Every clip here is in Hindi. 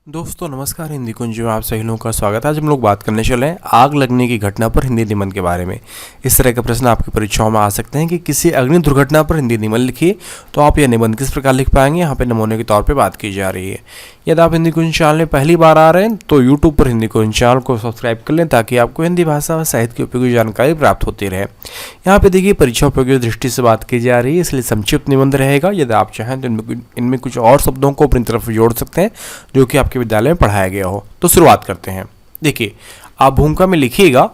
दोस्तों नमस्कार। हिंदी कुंज में आप सभी लोगों का स्वागत है। आज हम लोग बात करने चले हैं आग लगने की घटना पर हिंदी निबंध के बारे में। इस तरह के प्रश्न आपकी परीक्षाओं में आ सकते हैं कि किसी अग्नि दुर्घटना पर हिंदी निबंध लिखिए, तो आप यह निबंध किस प्रकार लिख पाएंगे। यहाँ पे नमूने के तौर पे बात की जा रही है। यदि आप हिंदी कुंज चैनल में पहली बार आ रहे हैं तो यूट्यूब पर हिंदी कुंज चैनल को सब्सक्राइब कर लें, ताकि आपको हिंदी भाषा व साहित्य की उपयोगी जानकारी प्राप्त होती रहे। यहाँ पे देखिए परीक्षा उपयोगी दृष्टि से बात की जा रही है, इसलिए संक्षिप्त निबंध रहेगा। यदि आप चाहें तो इनमें कुछ और शब्दों को अपनी तरफ जोड़ सकते हैं जो कि आपके विद्यालय में पढ़ाया गया हो। तो शुरुआत करते हैं। देखिए, आप भूमिका में लिखिएगा,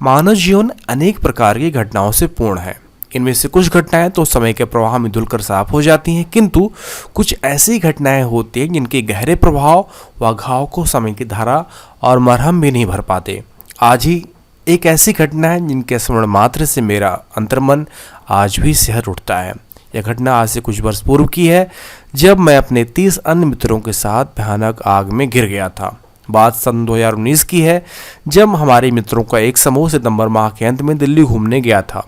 मानव जीवन अनेक प्रकार की घटनाओं से पूर्ण है। इनमें से कुछ घटनाएं तो समय के प्रवाह में धुलकर साफ हो जाती हैं, किंतु कुछ ऐसी घटनाएं होती हैं जिनके गहरे प्रभाव व घाव को समय की धारा और मरहम भी नहीं भर पाते। आज ही एक ऐसी घटना है जिनके स्मरण मात्र से मेरा अंतर्मन आज भी सिहर उठता है। यह घटना आज से कुछ वर्ष पूर्व की है, जब मैं अपने 30 अन्य मित्रों के साथ भयानक आग में गिर गया था। बात सन 2019 की है, जब हमारे मित्रों का एक समूह सितंबर माह के अंत में दिल्ली घूमने गया था।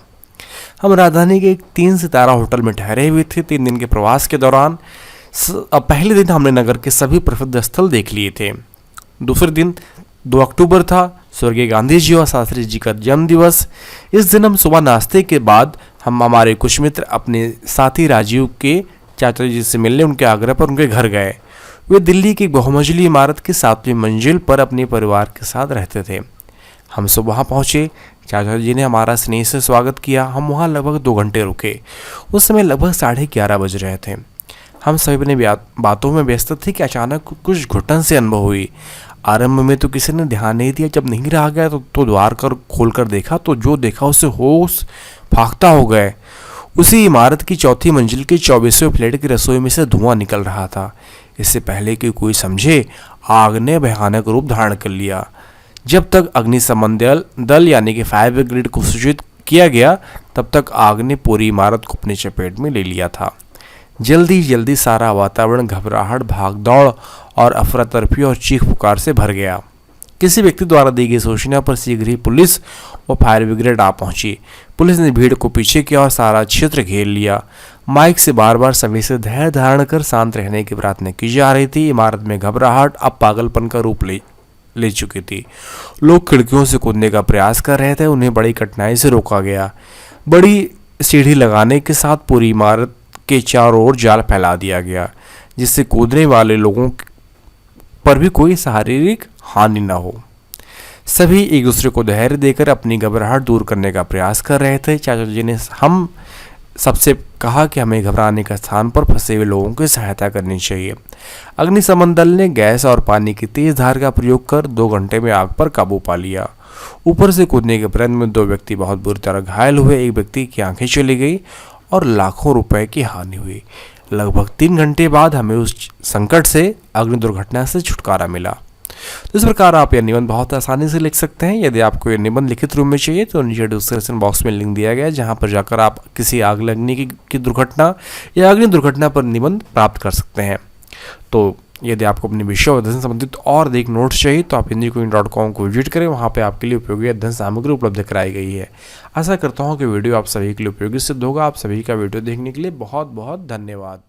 हम राजधानी के एक 3 सितारा होटल में ठहरे हुए थे। 3 दिन के प्रवास के दौरान पहले दिन हमने नगर के सभी प्रसिद्ध स्थल देख लिए थे। दूसरे दिन 2 अक्टूबर था, स्वर्गीय गांधी जी और शास्त्री जी का जन्म दिवस। इस दिन हम सुबह नाश्ते के बाद हमारे कुछ मित्र अपने साथी राजीव के चाचा जी से मिलने उनके आग्रह पर उनके घर गए। वे दिल्ली की बहुमंजिली इमारत की 7वीं मंजिल पर अपने परिवार के साथ रहते थे। हम सब वहाँ पहुँचे। चाचा जी ने हमारा स्नेह से स्वागत किया। हम वहाँ लगभग 2 घंटे रुके। उस समय लगभग 11:30 बज रहे थे। हम सभी ने बातों में व्यस्त थे कि अचानक कुछ घुटन से अनुभव हुई। आरंभ में तो किसी ने ध्यान नहीं दिया। जब नहीं रहा गया तो द्वार खोलकर देखा तो जो देखा उससे होश फाख्ता हो गए। उसी इमारत की 4थी मंजिल के 24वें फ्लैट की रसोई में से धुआं निकल रहा था। इससे पहले कि कोई समझे, आग ने भयानक रूप धारण कर लिया। जब तक अग्निशमन दल यानी कि फायर ब्रिगेड को सूचित किया गया, तब तक आग ने पूरी इमारत को अपनी चपेट में ले लिया था। जल्दी जल्दी सारा वातावरण घबराहट, भागदौड़ और अफरा-तफरी और चीख पुकार से भर गया। किसी व्यक्ति द्वारा दी गई सूचना पर शीघ्र ही पुलिस और फायर ब्रिगेड आ पहुंची। पुलिस ने भीड़ को पीछे किया और सारा क्षेत्र घेर लिया। माइक से बार बार सभी से धैर्य धारण कर शांत रहने की प्रार्थना की जा रही थी। इमारत में घबराहट अब पागलपन का रूप ले चुकी थी। लोग खिड़कियों से कूदने का प्रयास कर रहे थे। उन्हें बड़ी कठिनाई से रोका गया। बड़ी सीढ़ी लगाने के साथ पूरी इमारत के चारों ओर जाल फैला दिया गया, जिससे कूदने वाले लोगों पर भी कोई शारीरिक हानि न हो। सभी एक दूसरे को धैर्य देकर अपनी घबराहट दूर करने का प्रयास कर रहे थे। चाचा जी ने हम सबसे कहा कि हमें घबराने के स्थान पर फंसे हुए लोगों की सहायता करनी चाहिए। अग्निशमन दल ने गैस और पानी की तेज धार का प्रयोग कर 2 घंटे में आग पर काबू पा लिया। ऊपर से कूदने के प्रयत्न में 2 व्यक्ति बहुत बुरी तरह घायल हुए। एक व्यक्ति की आंखें चली गई और लाखों रुपए की हानि हुई। लगभग 3 घंटे बाद हमें उस संकट से, अग्नि दुर्घटना से छुटकारा मिला। तो इस प्रकार आप यह निबंध बहुत आसानी से लिख सकते हैं। यदि आपको यह निबंध लिखित रूप में चाहिए तो नीचे डिस्क्रिप्शन बॉक्स में लिंक दिया गया है, जहां पर जाकर आप किसी आग लगने की दुर्घटना या अग्नि दुर्घटना पर निबंध प्राप्त कर सकते हैं। तो यदि आपको अपने विषय अध्ययन से संबंधित और अधिक नोट्स चाहिए तो आप hindiqueen.com को विजिट करें। वहाँ पे आपके लिए उपयोगी अध्ययन सामग्री उपलब्ध कराई गई है। आशा करता हूँ कि वीडियो आप सभी के लिए उपयोगी सिद्ध होगा। आप सभी का वीडियो देखने के लिए बहुत बहुत धन्यवाद।